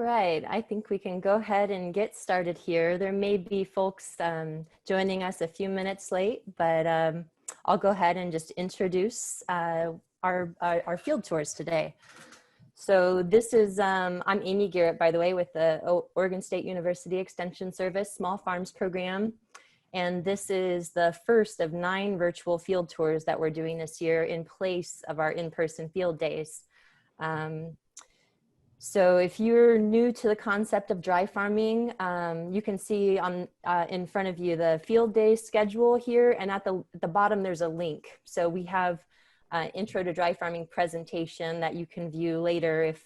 right, I think we can go ahead and get started here. There may be folks joining us a few minutes late, but I'll go ahead and just introduce our field tours today. So this is, I'm Amy Garrett, by the way, with the Oregon State University Extension Service Small Farms Program. And this is the first of 9 virtual field tours that we're doing this year in place of our in-person field days. So if you're new to the concept of dry farming, you can see on in front of you the field day schedule here, and at the bottom there's a link. So we have an intro to dry farming presentation that you can view later if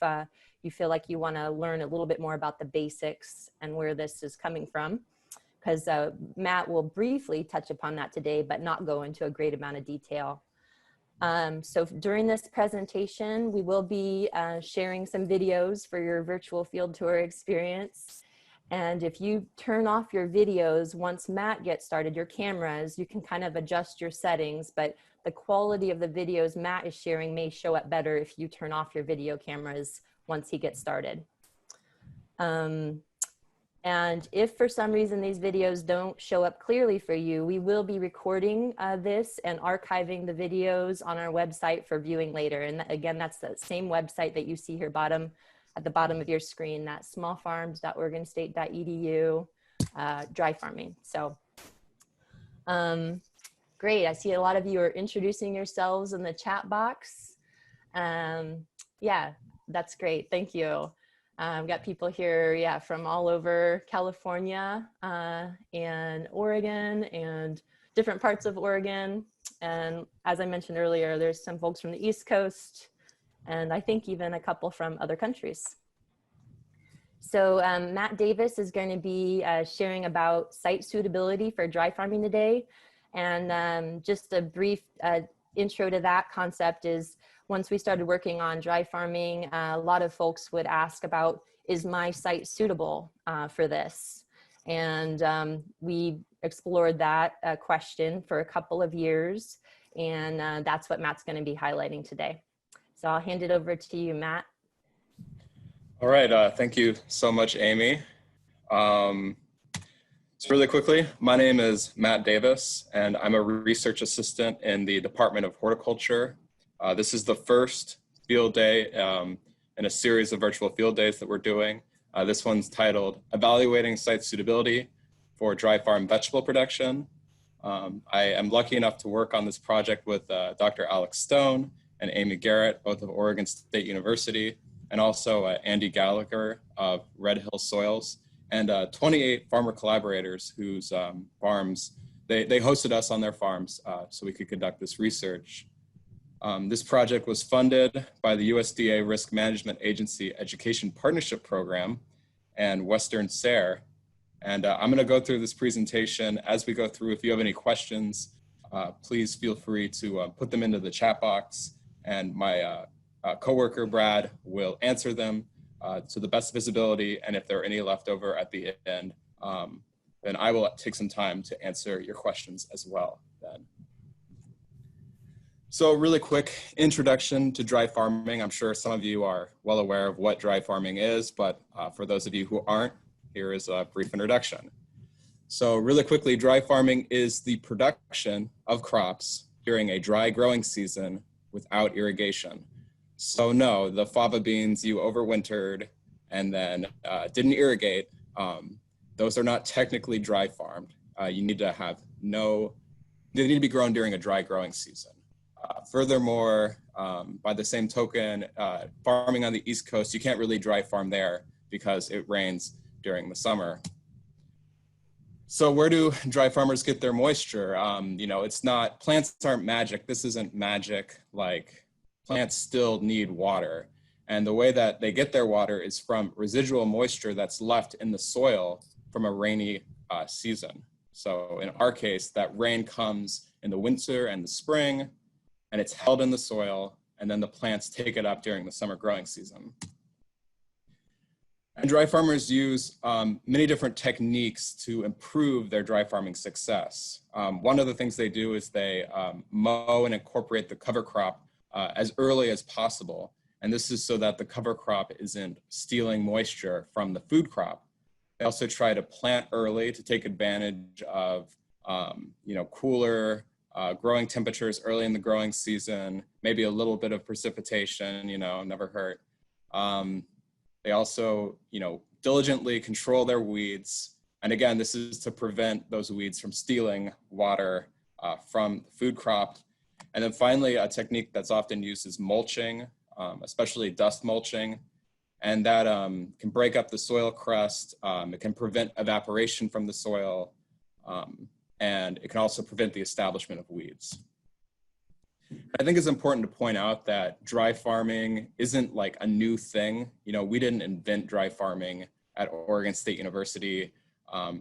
you feel like you want to learn a little bit more about the basics and where this is coming from, because Matt will briefly touch upon that today, but not go into a great amount of detail. So during this presentation, we will be sharing some videos for your virtual field tour experience. And if you turn off your videos, once Matt gets started, your cameras, you can kind of adjust your settings, but the quality of the videos Matt is sharing may show up better if you turn off your video cameras once he gets started. And if for some reason these videos don't show up clearly for you, we will be recording this and archiving the videos on our website for viewing later. And again, that's the same website that you see here at the bottom of your screen, that's smallfarms.oregonstate.edu, dry farming. So great, I see a lot of you are introducing yourselves in the chat box. Yeah, that's great, thank you. I've got people here, yeah, from all over California and Oregon and different parts of Oregon. And as I mentioned earlier, there's some folks from the East Coast and I think even a couple from other countries. So Matt Davis is going to be sharing about site suitability for dry farming today. And just a brief intro to that concept is, once we started working on dry farming, a lot of folks would ask about, is my site suitable for this? And we explored that question for a couple of years, and that's what Matt's going to be highlighting today. So I'll hand it over to you, Matt. All right, thank you so much, Amy. So really quickly, my name is Matt Davis, and I'm a research assistant in the Department of Horticulture. This is the first field day in a series of virtual field days that we're doing. This one's titled Evaluating Site Suitability for Dry Farm Vegetable Production. I am lucky enough to work on this project with Dr. Alex Stone and Amy Garrett, both of Oregon State University, and also Andy Gallagher of Red Hill Soils, and 28 farmer collaborators whose farms, they hosted us on their farms so we could conduct this research. This project was funded by the USDA Risk Management Agency Education Partnership Program and Western SARE. And I'm going to go through this presentation. As we go through, if you have any questions, please feel free to put them into the chat box, and my coworker Brad will answer them to the best visibility. And if there are any left over at the end, then I will take some time to answer your questions as well then. So really quick introduction to dry farming. I'm sure some of you are well aware of what dry farming is, but for those of you who aren't, here is a brief introduction. So really quickly, dry farming is the production of crops during a dry growing season without irrigation. So no, the fava beans you overwintered and then didn't irrigate, those are not technically dry farmed. You need to have they need to be grown during a dry growing season. Furthermore, by the same token, farming on the East Coast, you can't really dry farm there because it rains during the summer. So where do dry farmers get their moisture? You know, it's not, plants aren't magic. This isn't magic. Like, plants still need water. And the way that they get their water is from residual moisture that's left in the soil from a rainy season. So in our case, that rain comes in the winter and the spring, and it's held in the soil, and then the plants take it up during the summer growing season. And dry farmers use many different techniques to improve their dry farming success. One of the things they do is they mow and incorporate the cover crop as early as possible. And this is so that the cover crop isn't stealing moisture from the food crop. They also try to plant early to take advantage of cooler growing temperatures early in the growing season, maybe a little bit of precipitation, never hurt. They also, diligently control their weeds. And again, this is to prevent those weeds from stealing water from the food crop. And then finally, a technique that's often used is mulching, especially dust mulching. And that can break up the soil crust. It can prevent evaporation from the soil. And it can also prevent the establishment of weeds. I think it's important to point out that dry farming isn't like a new thing. We didn't invent dry farming at Oregon State University.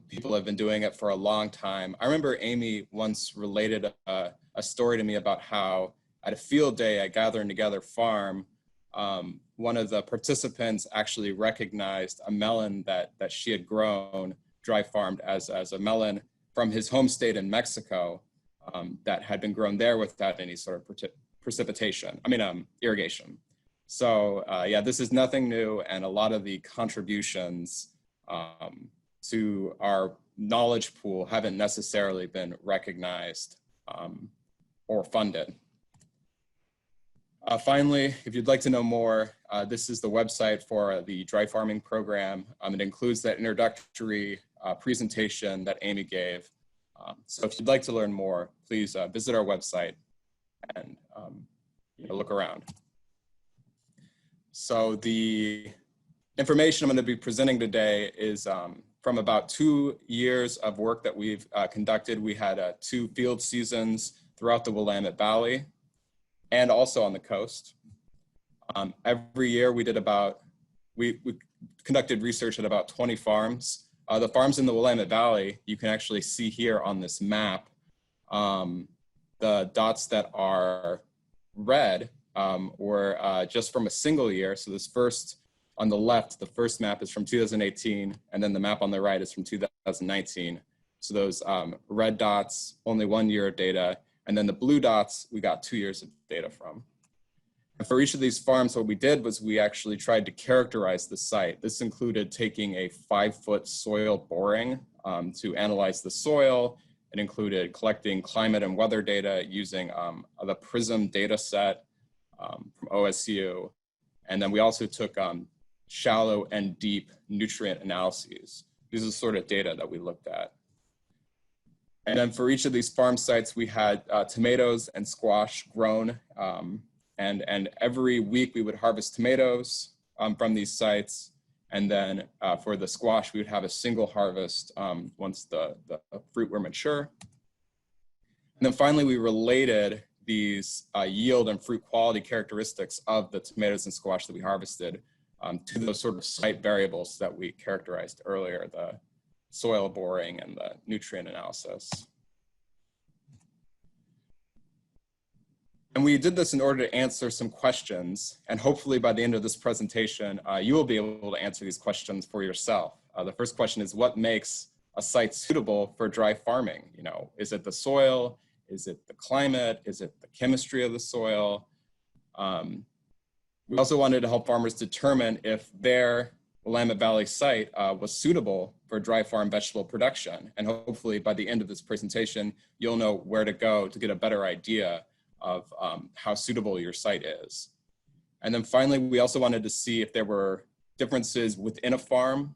People have been doing it for a long time. I remember Amy once related a story to me about how at a field day at Gathering Together Farm, one of the participants actually recognized a melon that she had grown, dry farmed as a melon from his home state in Mexico that had been grown there without any sort of irrigation. So yeah, this is nothing new, and a lot of the contributions to our knowledge pool haven't necessarily been recognized or funded. Finally, if you'd like to know more, this is the website for the dry farming program. It includes that introductory presentation that Amy gave. So if you'd like to learn more, please visit our website and look around. So the information I'm going to be presenting today is from about 2 years of work that we've conducted. We had 2 field seasons throughout the Willamette Valley and also on the coast. Every year we conducted research at about 20 farms. The farms in the Willamette Valley, you can actually see here on this map. The dots that are red were just from a single year. So this first, on the left, the first map is from 2018, and then the map on the right is from 2019. So those red dots, only 1 year of data, and then the blue dots, we got 2 years of data from. And for each of these farms, what we did was we actually tried to characterize the site. This included taking a 5-foot soil boring to analyze the soil. It included collecting climate and weather data using the PRISM data set from OSU. And then we also took shallow and deep nutrient analyses. These are the sort of data that we looked at. And then for each of these farm sites, we had tomatoes and squash grown. And every week we would harvest tomatoes from these sites. And then for the squash, we would have a single harvest once the fruit were mature. And then finally, we related these yield and fruit quality characteristics of the tomatoes and squash that we harvested to those sort of site variables that we characterized earlier, the soil boring and the nutrient analysis. And we did this in order to answer some questions, and hopefully by the end of this presentation, you will be able to answer these questions for yourself. The first question is, what makes a site suitable for dry farming? Is it the soil? Is it the climate? Is it the chemistry of the soil? We also wanted to help farmers determine if their Willamette Valley site was suitable for dry farm vegetable production. And hopefully by the end of this presentation, you'll know where to go to get a better idea of how suitable your site is. And then finally, we also wanted to see if there were differences within a farm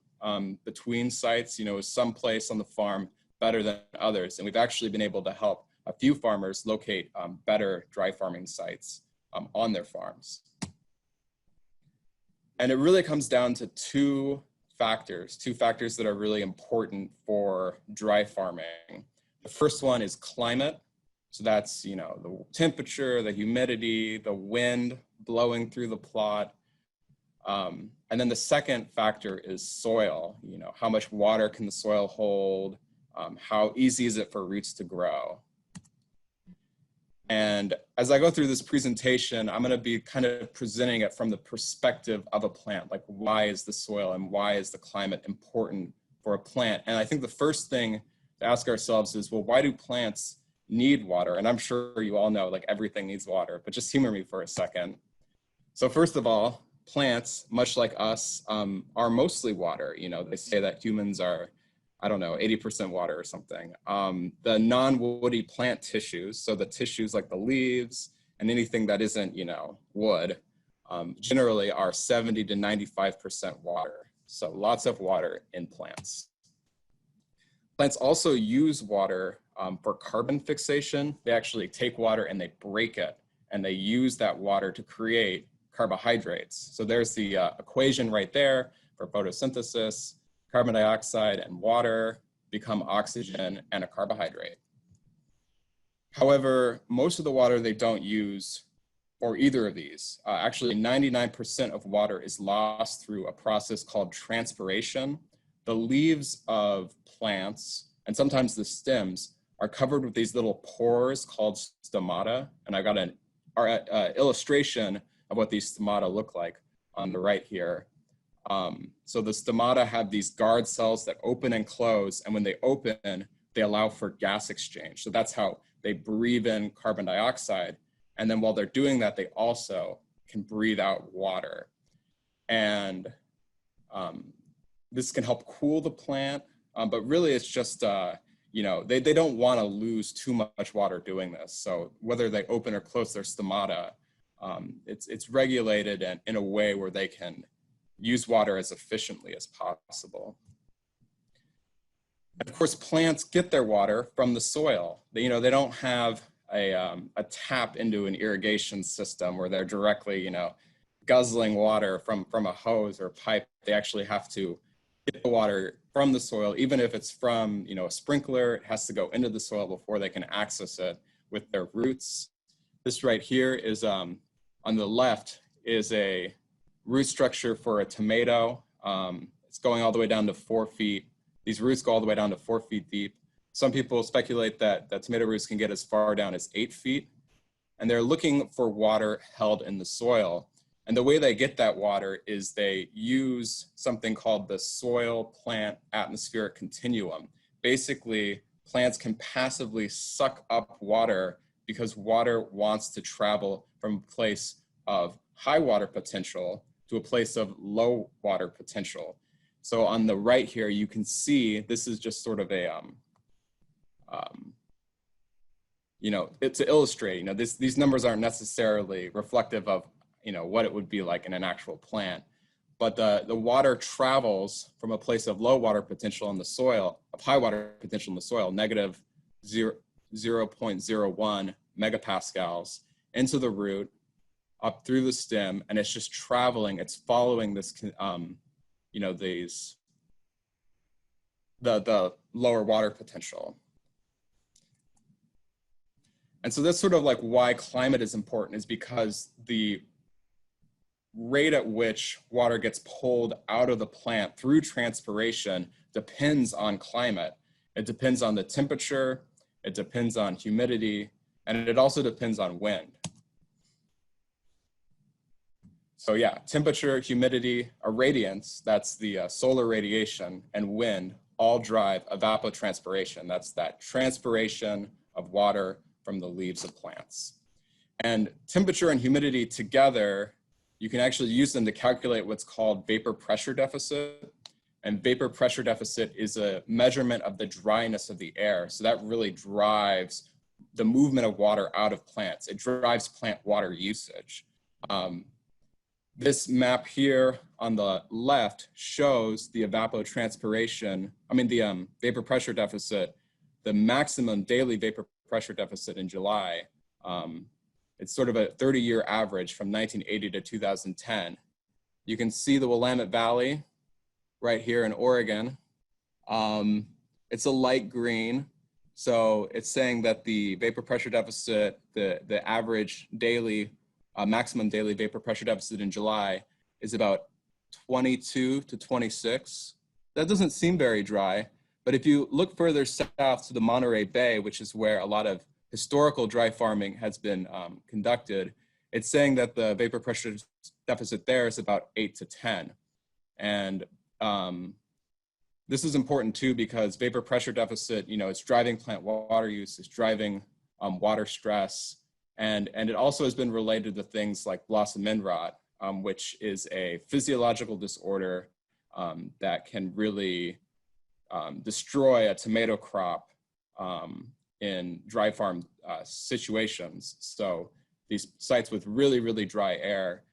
between sites. Is some place on the farm better than others? And we've actually been able to help a few farmers locate better dry farming sites on their farms. And it really comes down to two factors that are really important for dry farming. The first one is climate. So that's, the temperature, the humidity, the wind blowing through the plot. And then the second factor is soil. How much water can the soil hold? How easy is it for roots to grow? And as I go through this presentation, I'm going to be kind of presenting it from the perspective of a plant, like why is the soil and why is the climate important for a plant? And I think the first thing to ask ourselves is, well, why do plants need water? And I'm sure you all know, like, everything needs water, but just humor me for a second. So first of all, plants, much like us, are mostly water. You know, they say that humans are, I don't know, 80% water or something. The non-woody plant tissues, so the tissues like the leaves and anything that isn't, you know, wood, generally are 70 to 95% water. So lots of water in plants. Plants also use water for carbon fixation. They actually take water and they break it, and they use that water to create carbohydrates. So there's the equation right there for photosynthesis. Carbon dioxide and water become oxygen and a carbohydrate. However, most of the water they don't use for either of these. Actually, 99% of water is lost through a process called transpiration. The leaves of plants, and sometimes the stems, are covered with these little pores called stomata. And I got an illustration of what these stomata look like on the right here. So the stomata have these guard cells that open and close, and when they open, they allow for gas exchange. So that's how they breathe in carbon dioxide. And then while they're doing that, they also can breathe out water. And this can help cool the plant, but really it's just, you know, they don't want to lose too much water doing this. So whether they open or close their stomata, it's regulated and in a way where they can use water as efficiently as possible. And of course, plants get their water from the soil. They don't have a tap into an irrigation system where they're directly, guzzling water from a hose or pipe. They actually have to get the water from the soil, even if it's from, a sprinkler. It has to go into the soil before they can access it with their roots. This right here is, on the left, is a root structure for a tomato. It's going all the way down to 4 feet. These roots go all the way down to 4 feet deep. Some people speculate that tomato roots can get as far down as 8 feet. And they're looking for water held in the soil. And the way they get that water is they use something called the soil-plant atmospheric continuum. Basically, plants can passively suck up water because water wants to travel from a place of high water potential to a place of low water potential. So on the right here, you can see this is just sort of a, to illustrate, these numbers aren't necessarily reflective of, what it would be like in an actual plant. But the water travels from a place of low water potential in the soil, of high water potential in the soil, negative 0.01 megapascals, into the root, up through the stem, and it's just traveling. It's following this, the lower water potential. And so that's sort of like why climate is important, is because the rate at which water gets pulled out of the plant through transpiration depends on climate. It depends on the temperature, it depends on humidity, and it also depends on wind. So yeah, temperature, humidity, irradiance, that's the solar radiation, and wind all drive evapotranspiration. That's that transpiration of water from the leaves of plants. And temperature and humidity together, you can actually use them to calculate what's called vapor pressure deficit. And vapor pressure deficit is a measurement of the dryness of the air. So that really drives the movement of water out of plants. It drives plant water usage. This map here on the left shows the evapotranspiration, the vapor pressure deficit, the maximum daily vapor pressure deficit in July. It's sort of a 30-year average from 1980 to 2010. You can see the Willamette Valley right here in Oregon. It's a light green. So it's saying that the vapor pressure deficit, the average daily, maximum daily vapor pressure deficit in July is about 22 to 26. That doesn't seem very dry, but if you look further south to the Monterey Bay, which is where a lot of historical dry farming has been conducted, it's saying that the vapor pressure deficit there is about 8 to 10. And this is important too, because vapor pressure deficit, it's driving plant water use, it's driving water stress, and it also has been related to things like blossom end rot. which is a physiological disorder that can really destroy a tomato crop in dry farm situations. So these sites with really, really dry air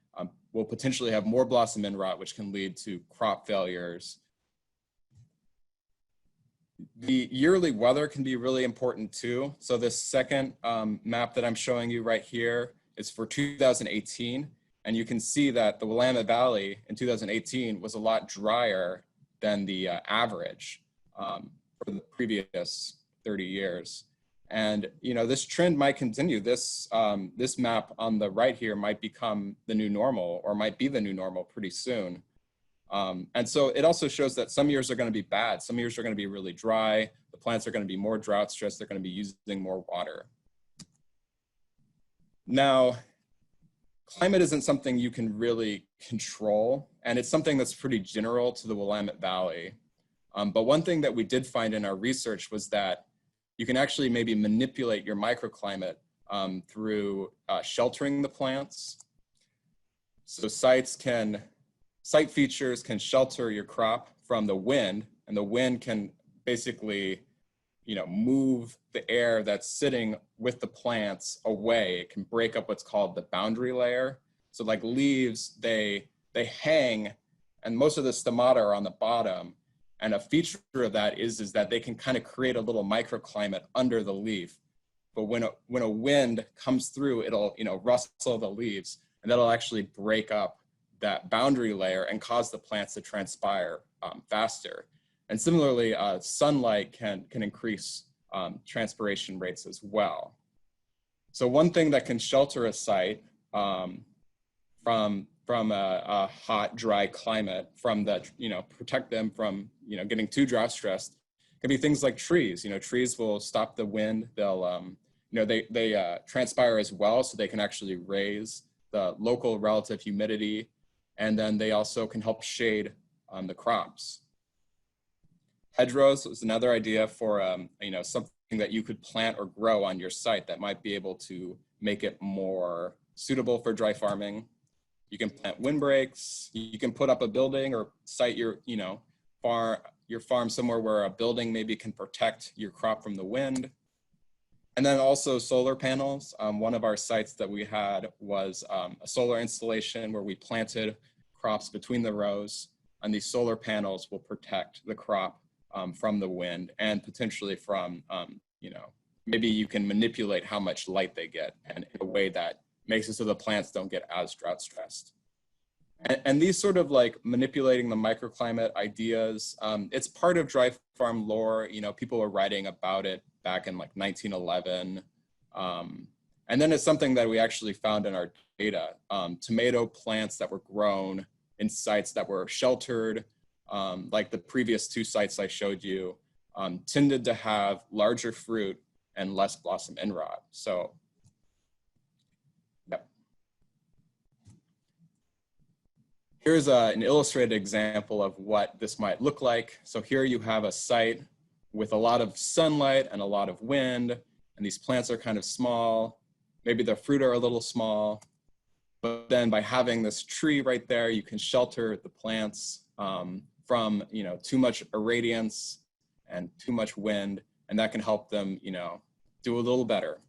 will potentially have more blossom end rot, which can lead to crop failures. The yearly weather can be really important too. So this second map that I'm showing you right here is for 2018. And you can see that the Willamette Valley in 2018 was a lot drier than the average for the previous 30 years. And this trend might continue. This map on the right here might become the new normal, or might be the new normal pretty soon. And so it also shows that some years are going to be bad. Some years are going to be really dry. The plants are going to be more drought stressed. They're going to be using more water. Now, climate isn't something you can really control, and it's something that's pretty general to the Willamette Valley. But one thing that we did find in our research was that you can actually maybe manipulate your microclimate through sheltering the plants. So site features can shelter your crop from the wind, and the wind can basically, move the air that's sitting with the plants away. It can break up what's called the boundary layer. So like leaves, they hang, and most of the stomata are on the bottom. And a feature of that is that they can kind of create a little microclimate under the leaf. But when a wind comes through, it'll rustle the leaves, and that'll actually break up that boundary layer and cause the plants to transpire faster. And similarly, sunlight can increase transpiration rates as well. So one thing that can shelter a site from a hot, dry climate, protect them from getting too drought stressed, can be things like trees. Trees will stop the wind. They'll they transpire as well, so they can actually raise the local relative humidity, and then they also can help shade the crops. Hedgerows is another idea for something that you could plant or grow on your site that might be able to make it more suitable for dry farming. You can plant windbreaks. You can put up a building or site your farm somewhere where a building maybe can protect your crop from the wind. And then also solar panels. One of our sites that we had was a solar installation where we planted crops between the rows, and these solar panels will protect the crop from the wind, and potentially from, maybe you can manipulate how much light they get, and in a way that makes it so the plants don't get as drought stressed. And these sort of like manipulating the microclimate ideas, it's part of dry farm lore. People were writing about it back in like 1911. And then it's something that we actually found in our data. Tomato plants that were grown in sites that were sheltered, like the previous two sites I showed you, tended to have larger fruit and less blossom end rot. So, yep. Here's an illustrated example of what this might look like. So here you have a site with a lot of sunlight and a lot of wind, and these plants are kind of small. Maybe the fruit are a little small, but then by having this tree right there, you can shelter the plants from too much irradiance and too much wind, and that can help them do a little better.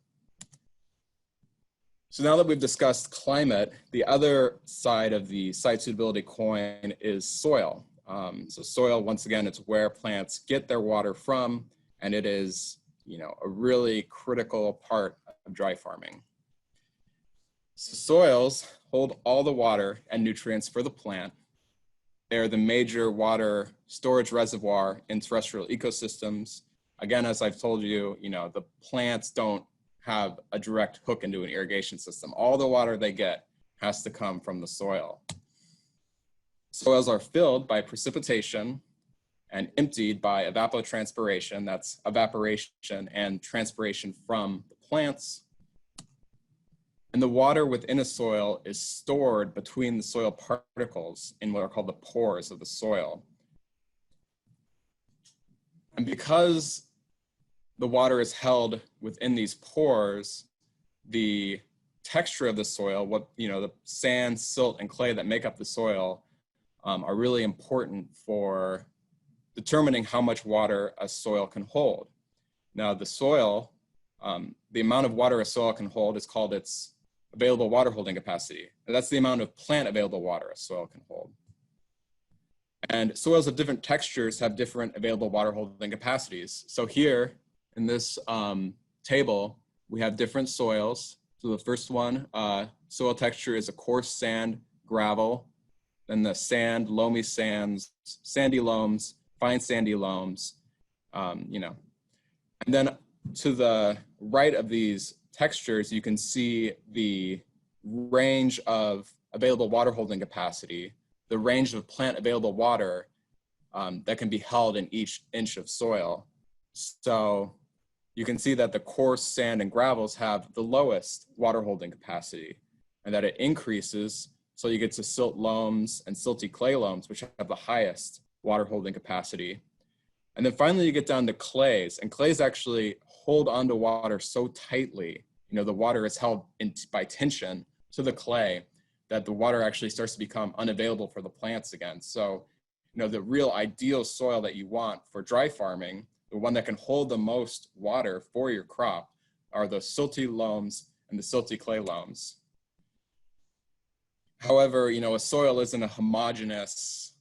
So now that we've discussed climate, the other side of the site suitability coin is soil. So soil, once again, it's where plants get their water from, and it is a really critical part of dry farming. So soils hold all the water and nutrients for the plant. They're the major water storage reservoir in terrestrial ecosystems. Again, as I've told you, the plants don't have a direct hook into an irrigation system. All the water they get has to come from the soil. Soils are filled by precipitation and emptied by evapotranspiration. That's evaporation and transpiration from the plants. And the water within a soil is stored between the soil particles in what are called the pores of the soil. And because the water is held within these pores, the texture of the soil, what, the sand, silt, and clay that make up the soil are really important for determining how much water a soil can hold. Now, the soil, the amount of water a soil can hold is called its available water holding capacity. And that's the amount of plant available water a soil can hold. And soils of different textures have different available water holding capacities. So here in this table, we have different soils. So the first one, soil texture is a coarse sand, gravel, then the sand, loamy sands, sandy loams, fine sandy loams, And then to the right of these textures, you can see the range of available water holding capacity, the range of plant available water that can be held in each inch of soil. So you can see that the coarse sand and gravels have the lowest water holding capacity, and that it increases. So you get to silt loams and silty clay loams, which have the highest water holding capacity. And then finally you get down to clays, and clays actually hold onto water so tightly, the water is held by tension to the clay that the water actually starts to become unavailable for the plants again. So, the real ideal soil that you want for dry farming, the one that can hold the most water for your crop, are the silty loams and the silty clay loams. However, a soil isn't a homogeneous,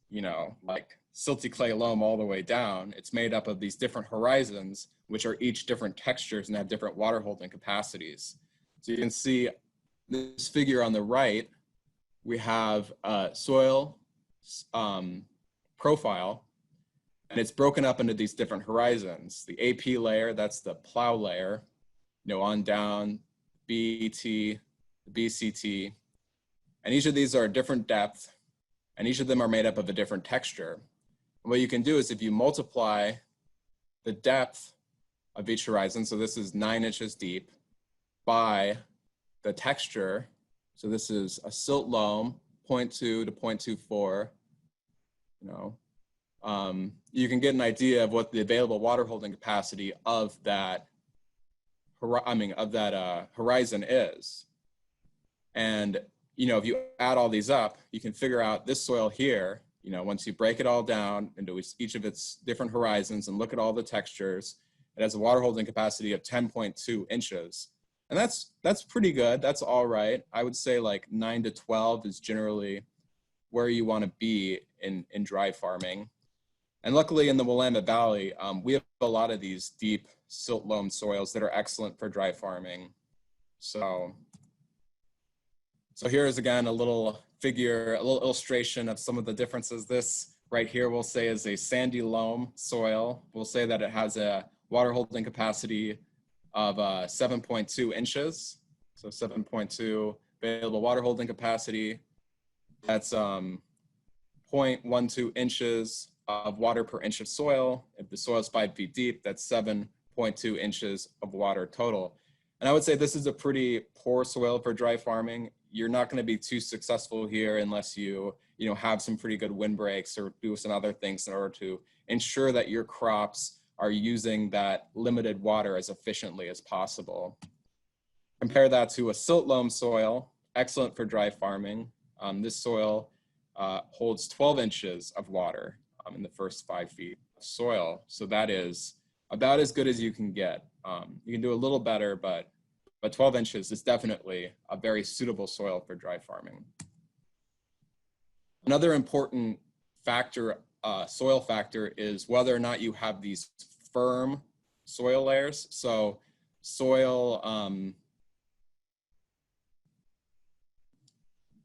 like silty clay loam all the way down. It's made up of these different horizons, which are each different textures and have different water holding capacities. So you can see this figure on the right, we have a soil profile, and it's broken up into these different horizons. The AP layer, that's the plow layer, on down, BET, the BCT, and each of these are a different depth, and each of them are made up of a different texture. And what you can do is if you multiply the depth of each horizon, so this is 9 inches deep, by the texture, so this is a silt loam, 0.2 to 0.24, you can get an idea of what the available water holding capacity of that, horizon is. And, if you add all these up, you can figure out this soil here, once you break it all down into each of its different horizons and look at all the textures, it has a water holding capacity of 10.2 inches. And that's pretty good. That's all right. I would say like 9 to 12 is generally where you want to be in dry farming. And luckily in the Willamette Valley, we have a lot of these deep silt loam soils that are excellent for dry farming. So here's again a little figure, a little illustration of some of the differences. This right here we'll say is a sandy loam soil. We'll say that it has a water holding capacity of 7.2 inches. So 7.2 available water holding capacity. That's 0.12 inches of water per inch of soil. If the soil is 5 feet deep, that's 7.2 inches of water total. And I would say this is a pretty poor soil for dry farming. You're not going to be too successful here unless you have some pretty good windbreaks or do some other things in order to ensure that your crops are using that limited water as efficiently as possible. Compare that to a silt loam soil, excellent for dry farming. This soil holds 12 inches of water in the first 5 feet of soil. So that is about as good as you can get. You can do a little better, but 12 inches is definitely a very suitable soil for dry farming. Another important factor, soil factor, is whether or not you have these firm soil layers. So soil,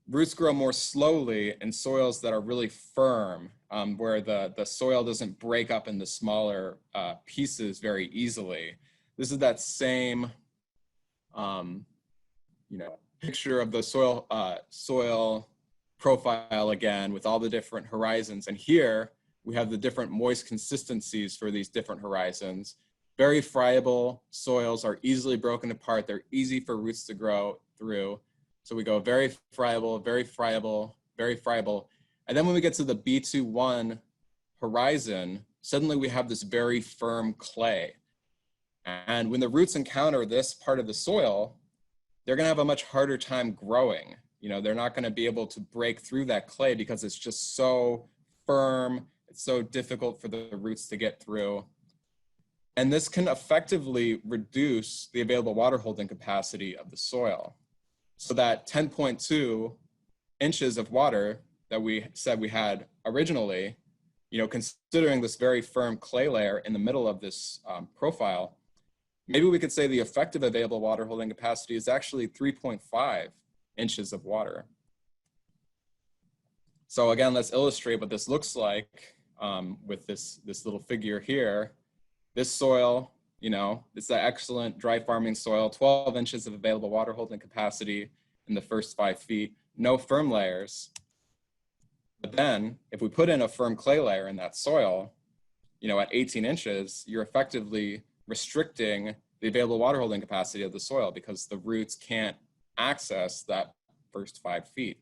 roots grow more slowly in soils that are really firm, where the soil doesn't break up into smaller pieces very easily. This is that same picture of the soil profile again with all the different horizons. And here we have the different moist consistencies for these different horizons. Very friable soils are easily broken apart. They're easy for roots to grow through. So we go very friable, very friable, very friable. And then when we get to the B21 horizon, suddenly we have this very firm clay. And when the roots encounter this part of the soil, they're going to have a much harder time growing. You know, they're not going to be able to break through that clay because it's just so firm. It's so difficult for the roots to get through. And this can effectively reduce the available water holding capacity of the soil. So that 10.2 inches of water that we said we had originally, you know, considering this very firm clay layer in the middle of this profile, maybe we could say the effective available water holding capacity is actually 3.5 inches of water. So again, let's illustrate what this looks like with this little figure here. This soil, you know, it's an excellent dry farming soil, 12 inches of available water holding capacity in the first 5 feet, no firm layers. But then if we put in a firm clay layer in that soil, you know, at 18 inches, you're effectively restricting the available water holding capacity of the soil because the roots can't access that first 5 feet.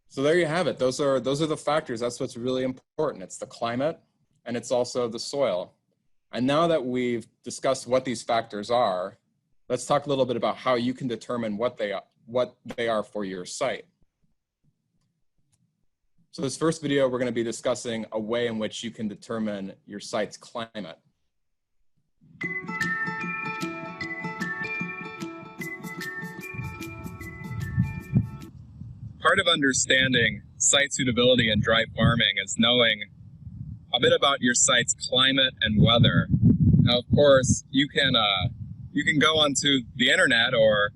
So there you have it. Those are the factors. That's what's really important. It's the climate and it's also the soil. And now that we've discussed what these factors are, let's talk a little bit about how you can determine what they are for your site. So this first video, we're going to be discussing a way in which you can determine your site's climate. Part of understanding site suitability and dry farming is knowing a bit about your site's climate and weather. Now, of course, you can go onto the internet or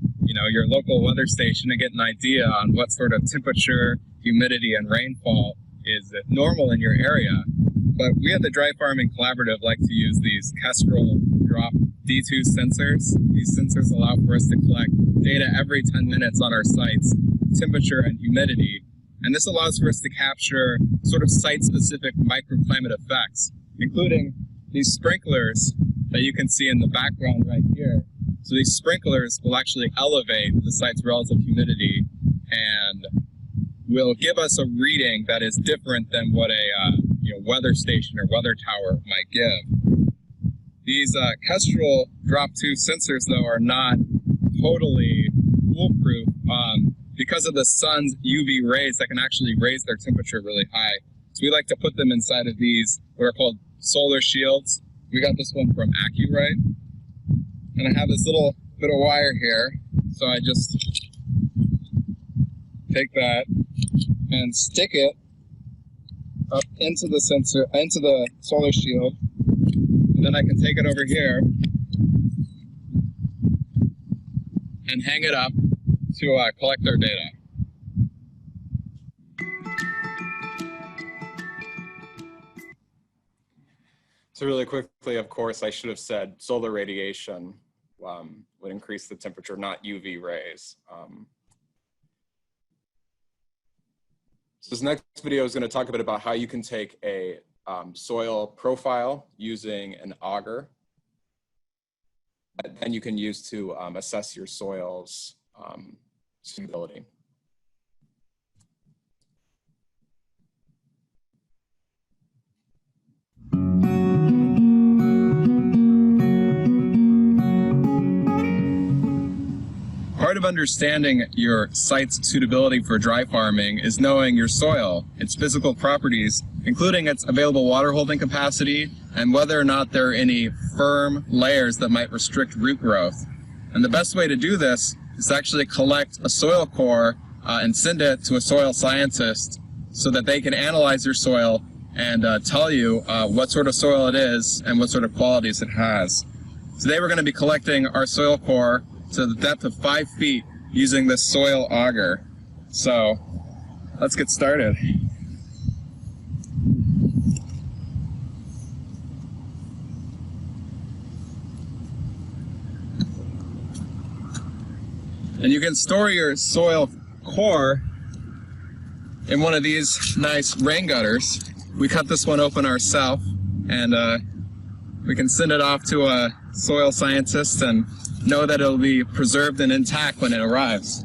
your local weather station to get an idea on what sort of temperature, humidity, and rainfall is normal in your area. But we at the Dry Farming Collaborative like to use these Kestrel drop D2 sensors. These sensors allow for us to collect data every 10 minutes on our sites, temperature and humidity. And this allows for us to capture sort of site-specific microclimate effects, including these sprinklers that you can see in the background right here. So these sprinklers will actually elevate the site's relative humidity and will give us a reading that is different than what a weather station or weather tower might give. These Kestrel Drop 2 sensors, though, are not totally foolproof because of the sun's UV rays that can actually raise their temperature really high. So we like to put them inside of these, what are called solar shields. We got this one from AccuRite. And I have this little bit of wire here. So I just take that and stick it up into the sensor, into the solar shield. And then I can take it over here and hang it up to collect our data. So really quickly, of course, I should have said solar radiation would increase the temperature, not UV rays. So this next video is going to talk a bit about how you can take a soil profile using an auger that then you can use to assess your soil's suitability. Part of understanding your site's suitability for dry farming is knowing your soil, its physical properties, including its available water holding capacity and whether or not there are any firm layers that might restrict root growth. And the best way to do this is to actually collect a soil core and send it to a soil scientist so that they can analyze your soil and tell you what sort of soil it is and what sort of qualities it has. Today we're going to be collecting our soil core to the depth of 5 feet using this soil auger. So let's get started. And you can store your soil core in one of these nice rain gutters. We cut this one open ourselves and we can send it off to a soil scientist and know that it'll be preserved and intact when it arrives.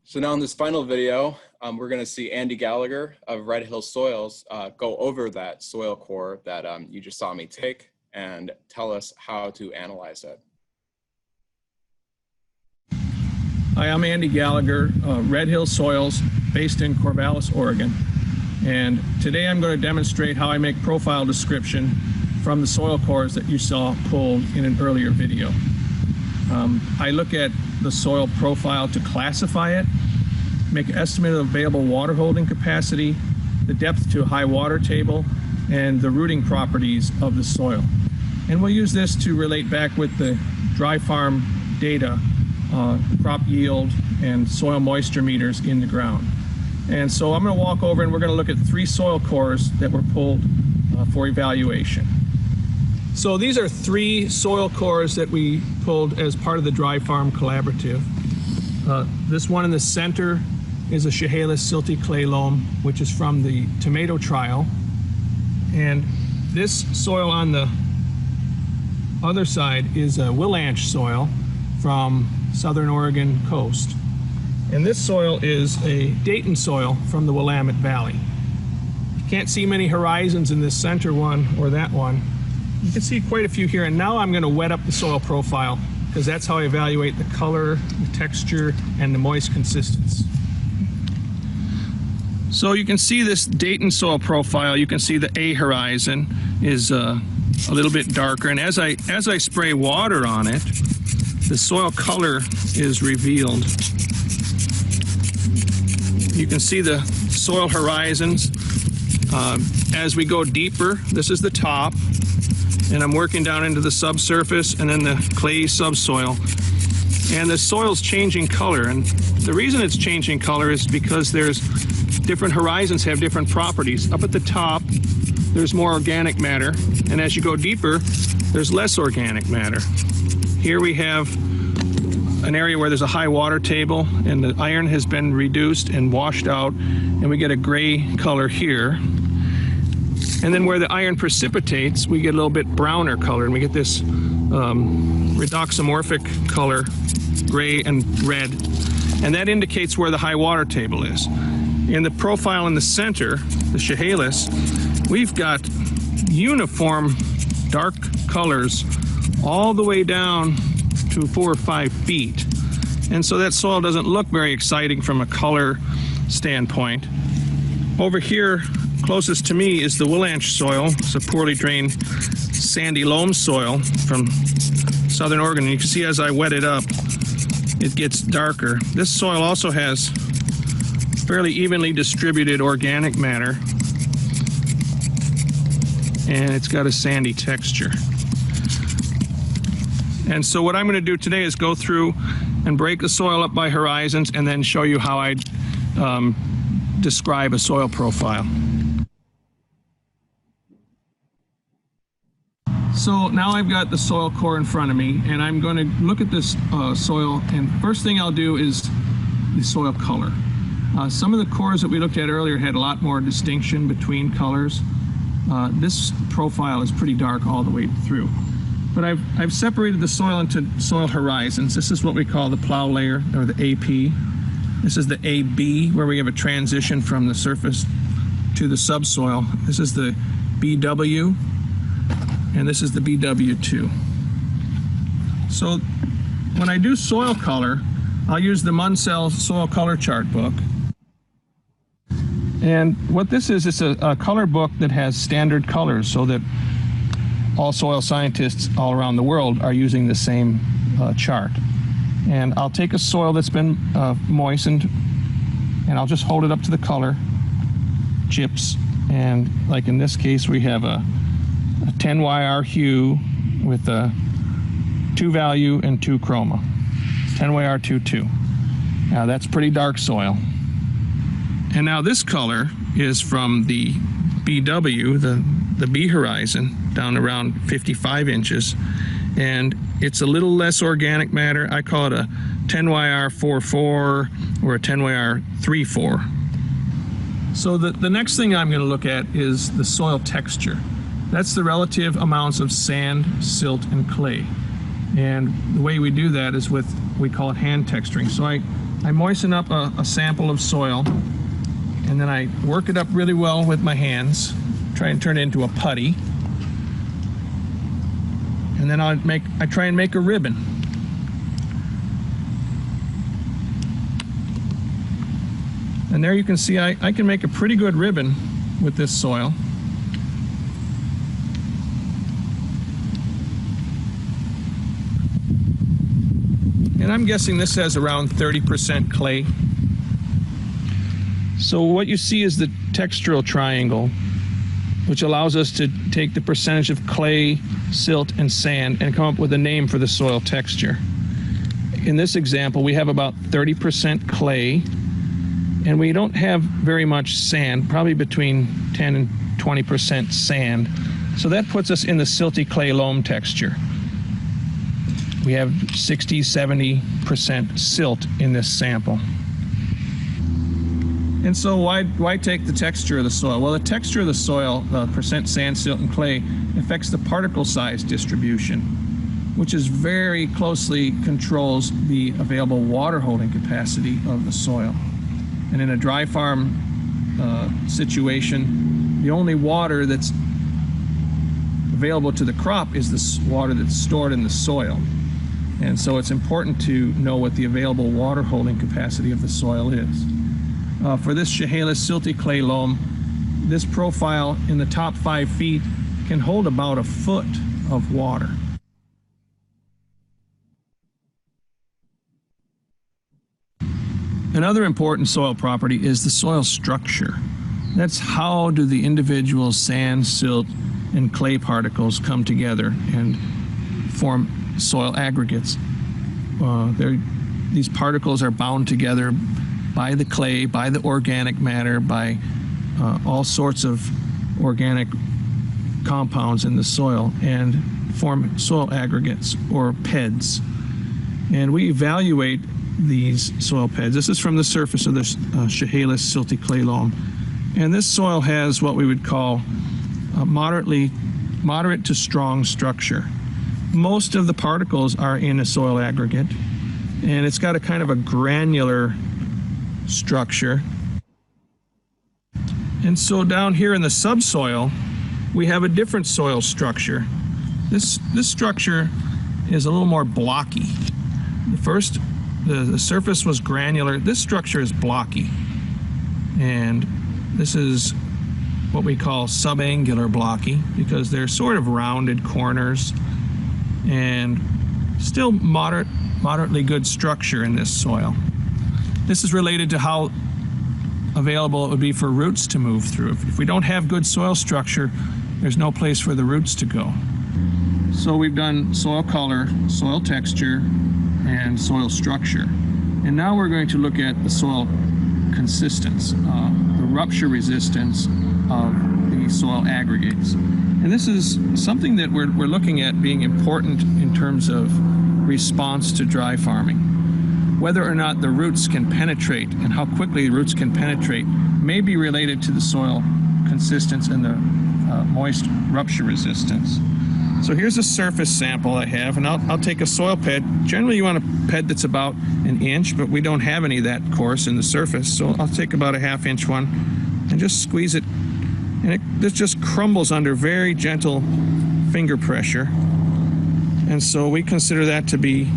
So now in this final video, we're going to see Andy Gallagher of Red Hill Soils go over that soil core that you just saw me take and tell us how to analyze it. Hi, I'm Andy Gallagher, Red Hill Soils, based in Corvallis, Oregon. And today I'm going to demonstrate how I make profile description from the soil cores that you saw pulled in an earlier video. I look at the soil profile to classify it, make an estimate of available water holding capacity, the depth to high water table, and the rooting properties of the soil. And we'll use this to relate back with the dry farm data, crop yield, and soil moisture meters in the ground. And so I'm going to walk over and we're going to look at 3 soil cores that were pulled for evaluation. So these are 3 soil cores that we pulled as part of the Dry Farm Collaborative. This one in the center is a Chehalis silty clay loam, which is from the tomato trial. And this soil on the other side is a Willamette soil from southern Oregon coast. And this soil is a Dayton soil from the Willamette Valley. You can't see many horizons in this center one or that one. You can see quite a few here, and now I'm going to wet up the soil profile because that's how I evaluate the color, the texture, and the moist consistency. So you can see this Dayton soil profile. You can see the A horizon is a little bit darker, and as I spray water on it, the soil color is revealed. You can see the soil horizons. As we go deeper, this is the top, and I'm working down into the subsurface and then the clay subsoil. And the soil's changing color, and the reason it's changing color is because there's different horizons have different properties. Up at the top, there's more organic matter, and as you go deeper, there's less organic matter. Here we have an area where there's a high water table, and the iron has been reduced and washed out, and we get a gray color here. And then where the iron precipitates, we get a little bit browner color, and we get this redoxomorphic color, gray and red, and that indicates where the high water table is. In the profile in the center, the Chehalis, we've got uniform dark colors all the way down to 4 or 5 feet. And so that soil doesn't look very exciting from a color standpoint. Over here, closest to me, is the Willamette soil. It's a poorly drained sandy loam soil from southern Oregon. And you can see as I wet it up, it gets darker. This soil also has fairly evenly distributed organic matter, and it's got a sandy texture. And so what I'm going to do today is go through and break the soil up by horizons and then show you how I describe a soil profile. So now I've got the soil core in front of me, and I'm going to look at this soil, and first thing I'll do is the soil color. Some of the cores that we looked at earlier had a lot more distinction between colors. This profile is pretty dark all the way through. But I've separated the soil into soil horizons. This is what we call the plow layer, or the AP. This is the AB, where we have a transition from the surface to the subsoil. This is the BW, and this is the BW2. So when I do soil color, I'll use the Munsell soil color chart book. And what this is, it's a color book that has standard colors so that all soil scientists all around the world are using the same chart. And I'll take a soil that's been moistened, and I'll just hold it up to the color, chips, and like in this case we have a 10YR hue with a 2 value and 2 chroma. 10YR 2. Now that's pretty dark soil. And now this color is from the BW, the B horizon, down around 55 inches. And it's a little less organic matter. I call it a 10YR 4.4 or a 10YR 3.4. So the next thing I'm going to look at is the soil texture. That's the relative amounts of sand, silt, and clay. And the way we do that is with, we call it hand texturing. So I moisten up a sample of soil, and then I work it up really well with my hands, try and turn it into a putty. And then I try and make a ribbon. And there you can see I can make a pretty good ribbon with this soil. And I'm guessing this has around 30% clay. So what you see is the textural triangle, which allows us to take the percentage of clay, silt, and sand and come up with a name for the soil texture. In this example, we have about 30% clay, and we don't have very much sand, probably between 10 and 20% sand. So that puts us in the silty clay loam texture. We have 60, 70% silt in this sample. And so why take the texture of the soil? Well, the texture of the soil, the percent sand, silt, and clay, affects the particle size distribution, which is very closely controls the available water holding capacity of the soil. And in a dry farm situation, the only water that's available to the crop is the water that's stored in the soil. And so it's important to know what the available water holding capacity of the soil is. For this Chehalis silty clay loam, this profile in the top 5 feet can hold about a foot of water. Another important soil property is the soil structure. That's how do the individual sand, silt, and clay particles come together and form soil aggregates. These particles are bound together by the clay, by the organic matter, by all sorts of organic compounds in the soil, and form soil aggregates or PEDs. And we evaluate these soil PEDs. This is from the surface of the Chehalis silty clay loam. And this soil has what we would call a moderate to strong structure. Most of the particles are in a soil aggregate, and it's got a kind of a granular structure. And so down here in the subsoil, we have a different soil structure. This structure is a little more blocky. First, the surface was granular. This structure is blocky. And this is what we call subangular blocky, because they're sort of rounded corners and still moderately good structure in this soil. This is related to how available it would be for roots to move through. If we don't have good soil structure, there's no place for the roots to go. So we've done soil color, soil texture, and soil structure. And now we're going to look at the soil consistence, the rupture resistance of the soil aggregates. And this is something that we're looking at being important in terms of response to dry farming. Whether or not the roots can penetrate and how quickly the roots can penetrate may be related to the soil consistence and the moist rupture resistance. So here's a surface sample I have, and I'll take a soil ped. Generally you want a ped that's about an inch, but we don't have any of that coarse in the surface. So I'll take about a 1/2 inch one and just squeeze it. And this just crumbles under very gentle finger pressure. And so we consider that to be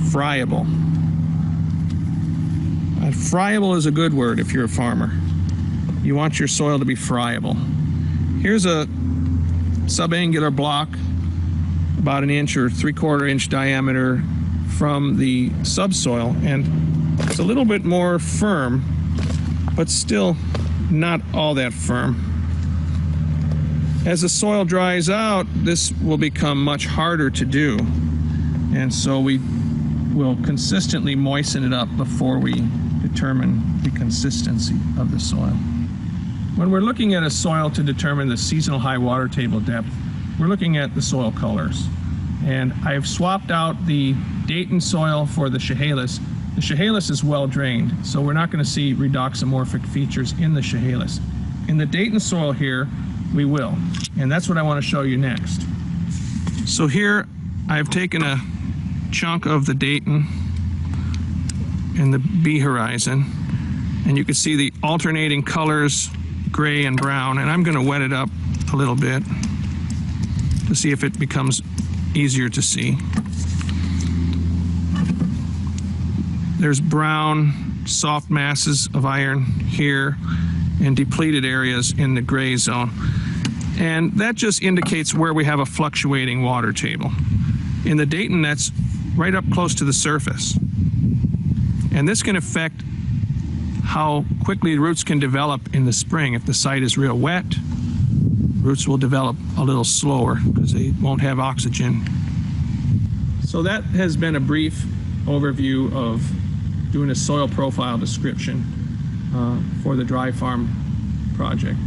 friable. Friable is a good word if you're a farmer. You want your soil to be friable. Here's a subangular block, about 1 inch or 3/4 inch diameter from the subsoil, and it's a little bit more firm, but still not all that firm. As the soil dries out, this will become much harder to do, and so we will consistently moisten it up before we determine the consistency of the soil. When we're looking at a soil to determine the seasonal high water table depth, we're looking at the soil colors. And I've swapped out the Dayton soil for the Chehalis. The Chehalis is well drained, so we're not going to see redoxamorphic features in the Chehalis. In the Dayton soil here, we will. And that's what I want to show you next. So here I've taken a chunk of the Dayton in the B horizon, and you can see the alternating colors, gray and brown, and I'm going to wet it up a little bit to see if it becomes easier to see. There's brown soft masses of iron here and depleted areas in the gray zone, and that just indicates where we have a fluctuating water table. In the Dayton, that's right up close to the surface, and this can affect how quickly roots can develop in the spring. If the site is real wet, roots will develop a little slower because they won't have oxygen. So that has been a brief overview of doing a soil profile description for the Dry Farm project.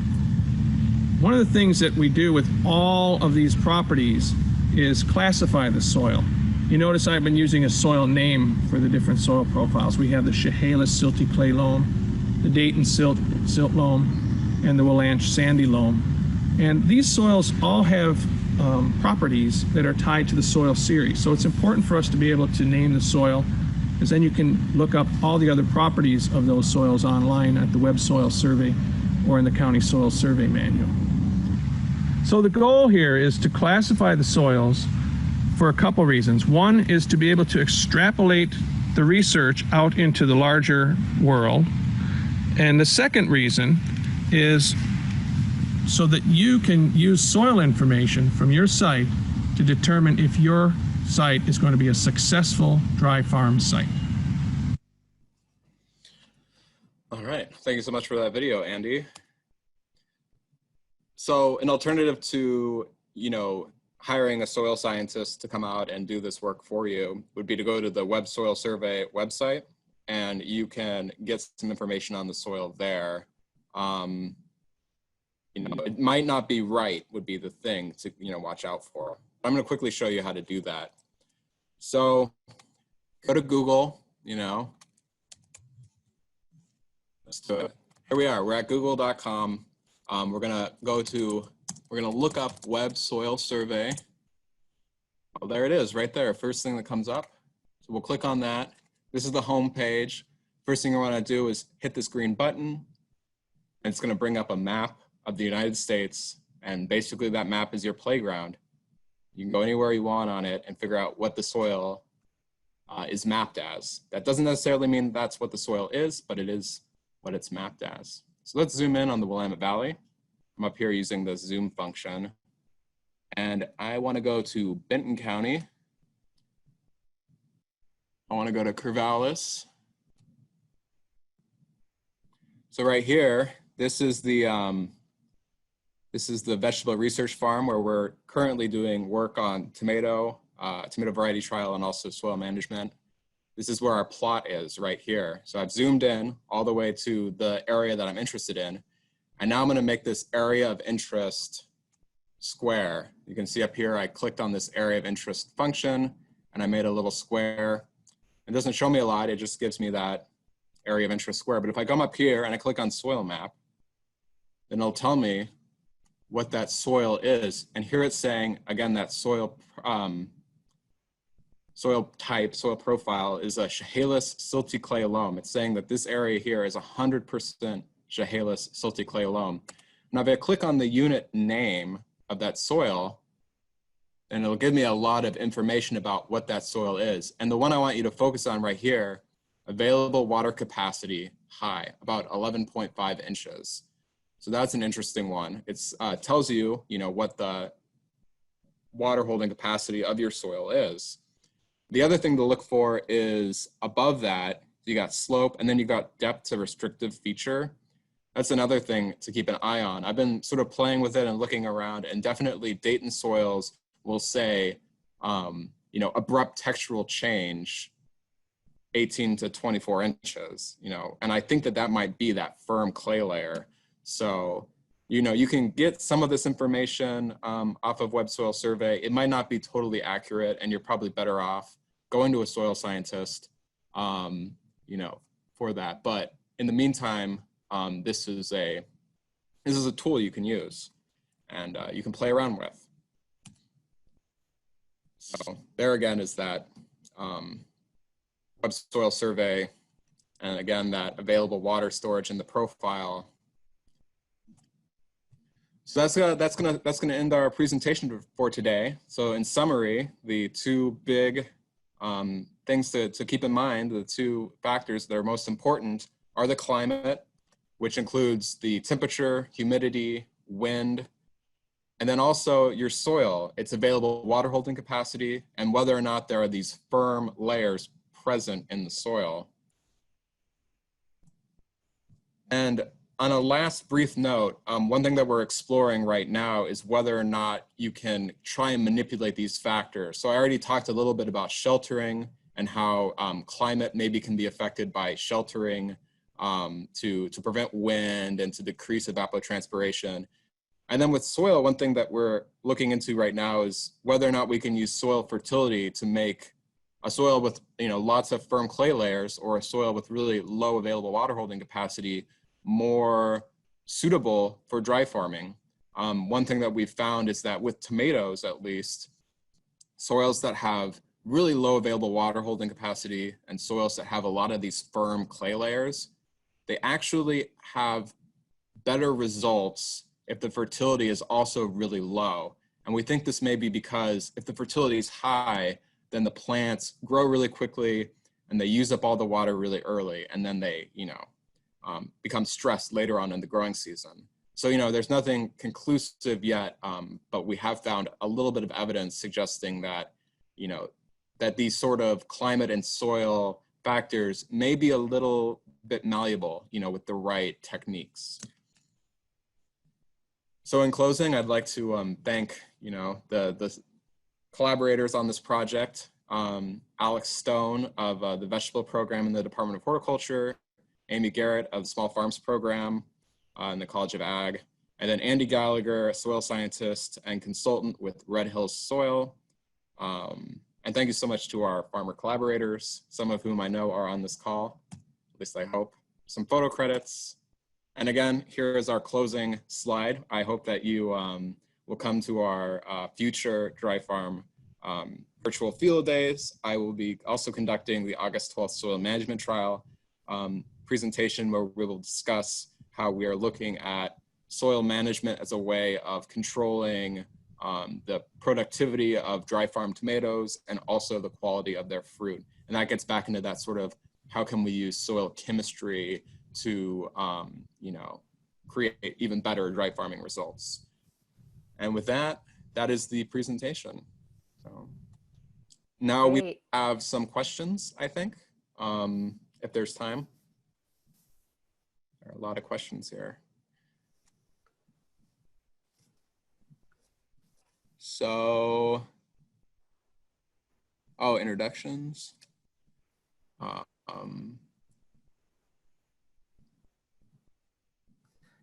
One of the things that we do with all of these properties is classify the soil. You notice I've been using a soil name for the different soil profiles. We have the Chehalis silty clay loam, the Dayton silt loam, and the Willamette sandy loam. And these soils all have properties that are tied to the soil series. So it's important for us to be able to name the soil, because then you can look up all the other properties of those soils online at the Web Soil Survey or in the County Soil Survey Manual. So the goal here is to classify the soils for a couple reasons. One is to be able to extrapolate the research out into the larger world. And the second reason is so that you can use soil information from your site to determine if your site is going to be a successful dry farm site. All right, thank you so much for that video, Andy. So an alternative to, hiring a soil scientist to come out and do this work for you would be to go to the Web Soil Survey website, and you can get some information on the soil there. It might not be right would be the thing to watch out for. I'm going to quickly show you how to do that. So go to Google, let's do it. Here we are, we're at google.com. We're going to look up Web Soil Survey. Oh, there it is right there, first thing that comes up. So we'll click on that. This is the home page. First thing I want to do is hit this green button, and it's going to bring up a map of the United States, and basically that map is your playground. You can go anywhere you want on it and figure out what the soil is mapped as. That doesn't necessarily mean that's what the soil is, but it is what it's mapped as. So let's zoom in on the Willamette Valley. I'm up here using the zoom function, and I want to go to Benton County. I want to go to Corvallis. So right here, this is the vegetable research farm where we're currently doing work on tomato variety trial and also soil management. This is where our plot is right here. So I've zoomed in all the way to the area that I'm interested in. And now I'm going to make this area of interest square. You can see up here, I clicked on this area of interest function and I made a little square. It doesn't show me a lot, it just gives me that area of interest square. But if I come up here and I click on soil map, then it'll tell me what that soil is. And here it's saying, again, that soil type, soil profile is a Chehalis silty clay loam. It's saying that this area here is 100% Chehalis silty clay loam. Now, if I click on the unit name of that soil, and it'll give me a lot of information about what that soil is. And the one I want you to focus on right here, available water capacity high, about 11.5 inches. So that's an interesting one. It tells you, what the water holding capacity of your soil is. The other thing to look for is above that, you got slope, and then you got depth to restrictive feature. That's another thing to keep an eye on. I've been sort of playing with it and looking around, and definitely Dayton soils will say, abrupt textural change, 18 to 24 inches, and I think that might be that firm clay layer. So, you can get some of this information off of Web Soil Survey. It might not be totally accurate, and you're probably better off going to a soil scientist, for that. But in the meantime, this is a tool you can use, and you can play around with. So there again is that Web Soil Survey, and again that available water storage in the profile. So that's gonna end our presentation for today. So in summary, the two big things to keep in mind, the two factors that are most important are the climate, which includes the temperature, humidity, wind, and then also your soil, its available water holding capacity, and whether or not there are these firm layers present in the soil. And on a last brief note, one thing that we're exploring right now is whether or not you can try and manipulate these factors. So I already talked a little bit about sheltering and how climate maybe can be affected by sheltering to prevent wind and to decrease evapotranspiration. And then with soil, one thing that we're looking into right now is whether or not we can use soil fertility to make a soil with lots of firm clay layers or a soil with really low available water holding capacity more suitable for dry farming. One thing that we've found is that with tomatoes, at least, soils that have really low available water holding capacity and soils that have a lot of these firm clay layers, they actually have better results if the fertility is also really low. And we think this may be because if the fertility is high, then the plants grow really quickly and they use up all the water really early, and then they, become stressed later on in the growing season. So, there's nothing conclusive yet, but we have found a little bit of evidence suggesting that, that these sort of climate and soil factors may be a little bit malleable, with the right techniques. So in closing, I'd like to thank, the collaborators on this project, Alex Stone of the vegetable program in the Department of Horticulture, Amy Garrett of the Small Farms program in the College of Ag, and then Andy Gallagher, a soil scientist and consultant with Red Hills Soil. And thank you so much to our farmer collaborators, some of whom I know are on this call, at least I hope. Some photo credits. And again, here is our closing slide. I hope that you will come to our future Dry Farm virtual field days. I will be also conducting the August 12th soil management trial presentation where we will discuss how we are looking at soil management as a way of controlling the productivity of dry farm tomatoes and also the quality of their fruit. And that gets back into that sort of how can we use soil chemistry to create even better dry farming results. And with that, that is the presentation. So now we have some questions, I think, if there's time. There are a lot of questions here. So, introductions.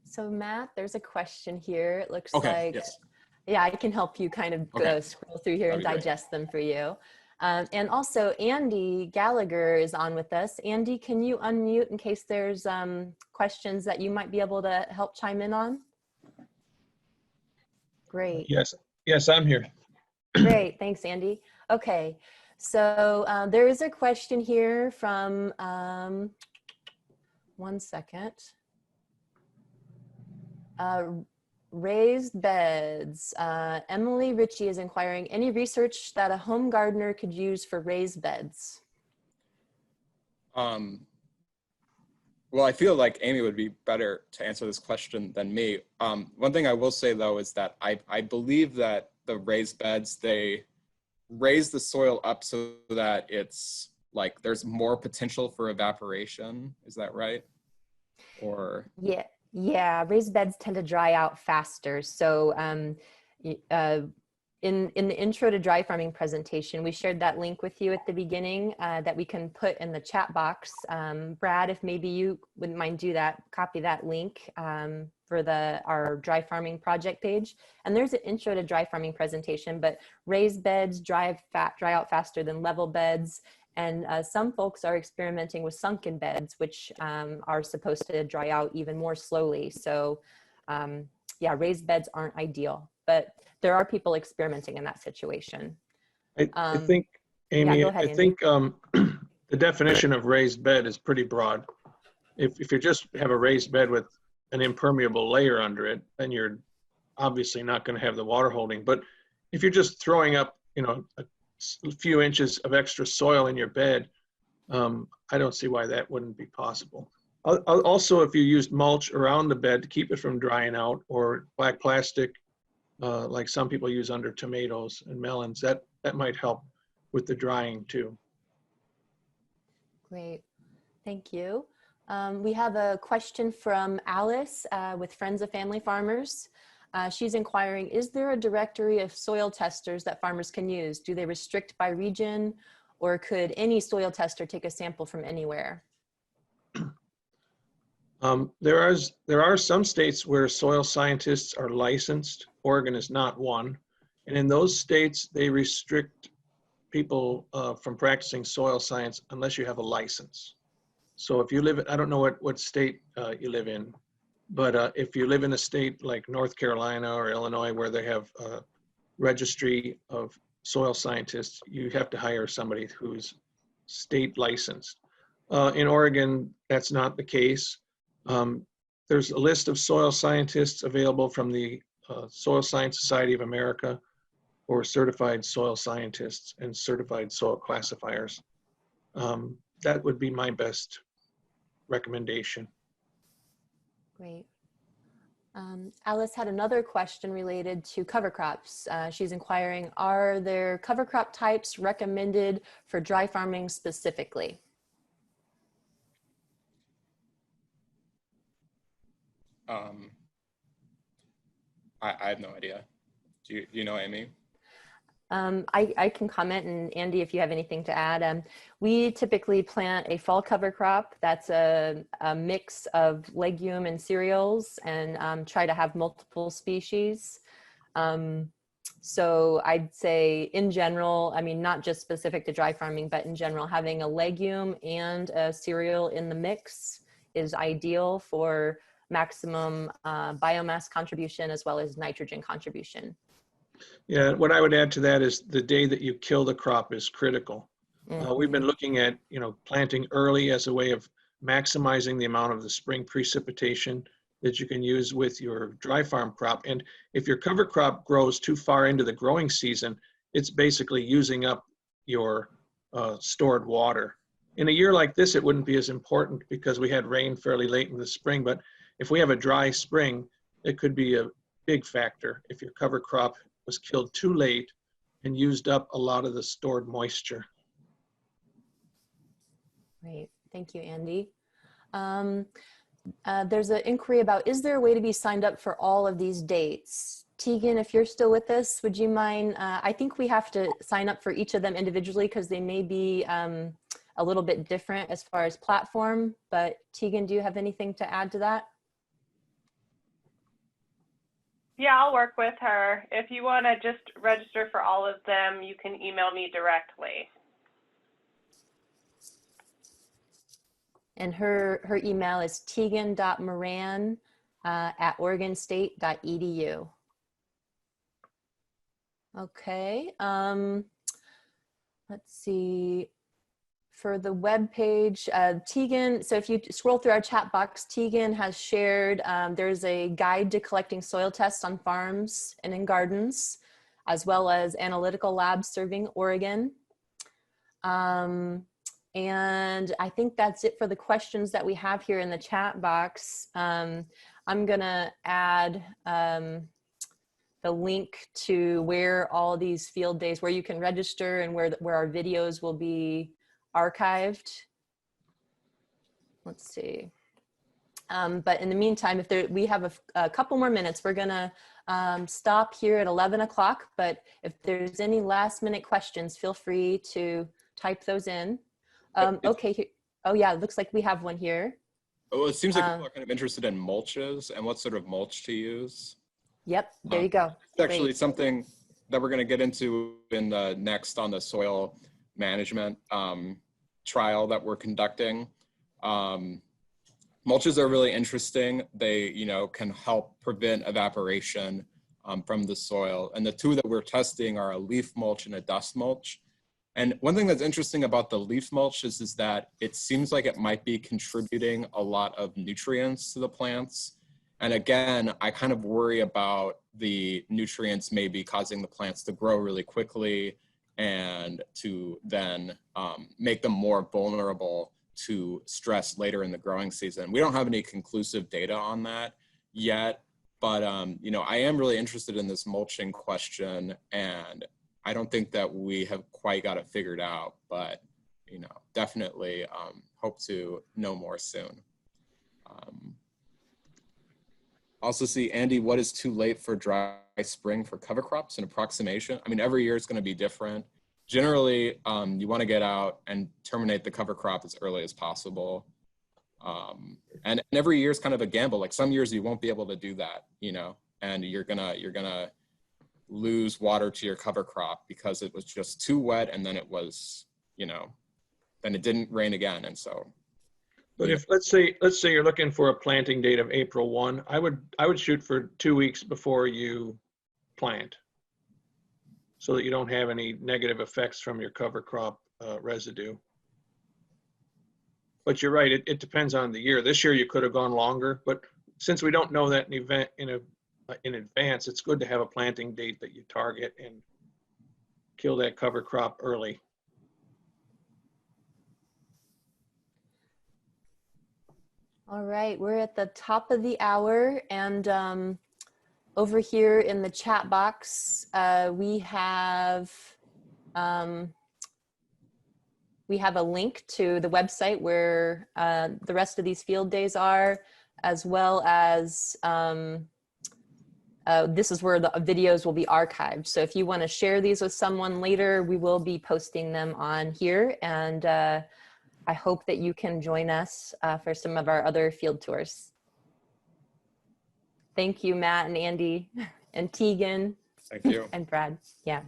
So Matt, there's a question here. It looks like, yes. Yeah, I can help you kind of scroll through here and digest them for you. And also Andy Gallagher is on with us. Andy, can you unmute in case there's questions that you might be able to help chime in on? Great. Yes, I'm here. Great. Thanks, Andy. Okay. So there is a question here from, one second. Raised beds. Emily Ritchie is inquiring, any research that a home gardener could use for raised beds? Well, I feel like Amy would be better to answer this question than me. One thing I will say though is that I believe that the raised beds, they raise the soil up so that it's like there's more potential for evaporation. Is that right? Or Yeah, raised beds tend to dry out faster. So in the intro to dry farming presentation, we shared that link with you at the beginning that we can put in the chat box. Brad, if maybe you wouldn't mind do that, copy that link for our dry farming project page. And there's an intro to dry farming presentation, but raised beds dry out faster than level beds. And some folks are experimenting with sunken beds, which are supposed to dry out even more slowly. So yeah, raised beds aren't ideal, but there are people experimenting in that situation. I think, Amy, yeah, go ahead, I think the definition of raised bed is pretty broad. If you just have a raised bed with an impermeable layer under it, then you're obviously not going to have the water holding. But if you're just throwing up, a few inches of extra soil in your bed, I don't see why that wouldn't be possible. Also, if you used mulch around the bed to keep it from drying out, or black plastic, like some people use under tomatoes and melons, that might help with the drying too. Great, thank you. We have a question from Alice with Friends of Family Farmers. She's inquiring, is there a directory of soil testers that farmers can use? Do they restrict by region, or could any soil tester take a sample from anywhere? There are some states where soil scientists are licensed. Oregon is not one. And in those states, they restrict people from practicing soil science unless you have a license. So if you live, I don't know what state you live in, but if you live in a state like North Carolina or Illinois where they have a registry of soil scientists, you have to hire somebody who's state licensed. In Oregon, that's not the case. There's a list of soil scientists available from the Soil Science Society of America, or certified soil scientists and certified soil classifiers. That would be my best recommendation. Great. Alice had another question related to cover crops. She's inquiring, are there cover crop types recommended for dry farming specifically? I have no idea. Do you know, Amy? I can comment, and Andy, if you have anything to add. We typically plant a fall cover crop that's a mix of legume and cereals, and try to have multiple species. So I'd say in general, I mean, not just specific to dry farming, but in general, having a legume and a cereal in the mix is ideal for maximum biomass contribution as well as nitrogen contribution. Yeah, what I would add to that is the day that you kill the crop is critical. We've been looking at, planting early as a way of maximizing the amount of the spring precipitation that you can use with your dry farm crop. And if your cover crop grows too far into the growing season, it's basically using up your stored water. In a year like this, it wouldn't be as important because we had rain fairly late in the spring, but if we have a dry spring, it could be a big factor if your cover crop was killed too late and used up a lot of the stored moisture. Great, thank you, Andy. There's an inquiry about, is there a way to be signed up for all of these dates? Tegan, if you're still with us, would you mind? I think we have to sign up for each of them individually because they may be a little bit different as far as platform, but Tegan, do you have anything to add to that? Yeah, I'll work with her. If you want to just register for all of them, you can email me directly. And her email is tegan.moran@oregonstate.edu. Okay. Let's see. For the web page, Tegan, so if you scroll through our chat box, Tegan has shared, there's a guide to collecting soil tests on farms and in gardens, as well as analytical labs serving Oregon. And I think that's it for the questions that we have here in the chat box. I'm gonna add the link to where all these field days, where you can register and where our videos will be archived. Let's see. But in the meantime, we have a couple more minutes, we're gonna stop here at 11 o'clock, but if there's any last minute questions, feel free to type those in. Okay, oh yeah, it looks like we have one here. Oh, it seems like people are kind of interested in mulches and what sort of mulch to use. Yep, there you go. It's actually something that we're going to get into in the next on the soil management trial that we're conducting. Mulches are really interesting. They, can help prevent evaporation from the soil. And the two that we're testing are a leaf mulch and a dust mulch. And one thing that's interesting about the leaf mulch is that it seems like it might be contributing a lot of nutrients to the plants. And again, I kind of worry about the nutrients maybe causing the plants to grow really quickly and to then make them more vulnerable to stress later in the growing season. We don't have any conclusive data on that yet, but I am really interested in this mulching question, and I don't think that we have quite got it figured out, but definitely hope to know more soon. Also see, Andy, what is too late for dry spring for cover crops? An approximation? I mean, every year it's going to be different. Generally, you want to get out and terminate the cover crop as early as possible. And every year is kind of a gamble. Like some years you won't be able to do that, and you're gonna lose water to your cover crop because it was just too wet, and then it was, then it didn't rain again, and so. But if let's say you're looking for a planting date of April 1, I would shoot for 2 weeks before you plant, so that you don't have any negative effects from your cover crop residue. But you're right, it depends on the year. This year you could have gone longer, but since we don't know that in advance, it's good to have a planting date that you target and kill that cover crop early. All right, we're at the top of the hour, and over here in the chat box, we have a link to the website where the rest of these field days are, as well as this is where the videos will be archived. So if you want to share these with someone later, we will be posting them on here, and I hope that you can join us for some of our other field tours. Thank you, Matt and Andy and Tegan. Thank you. And Brad. Yeah.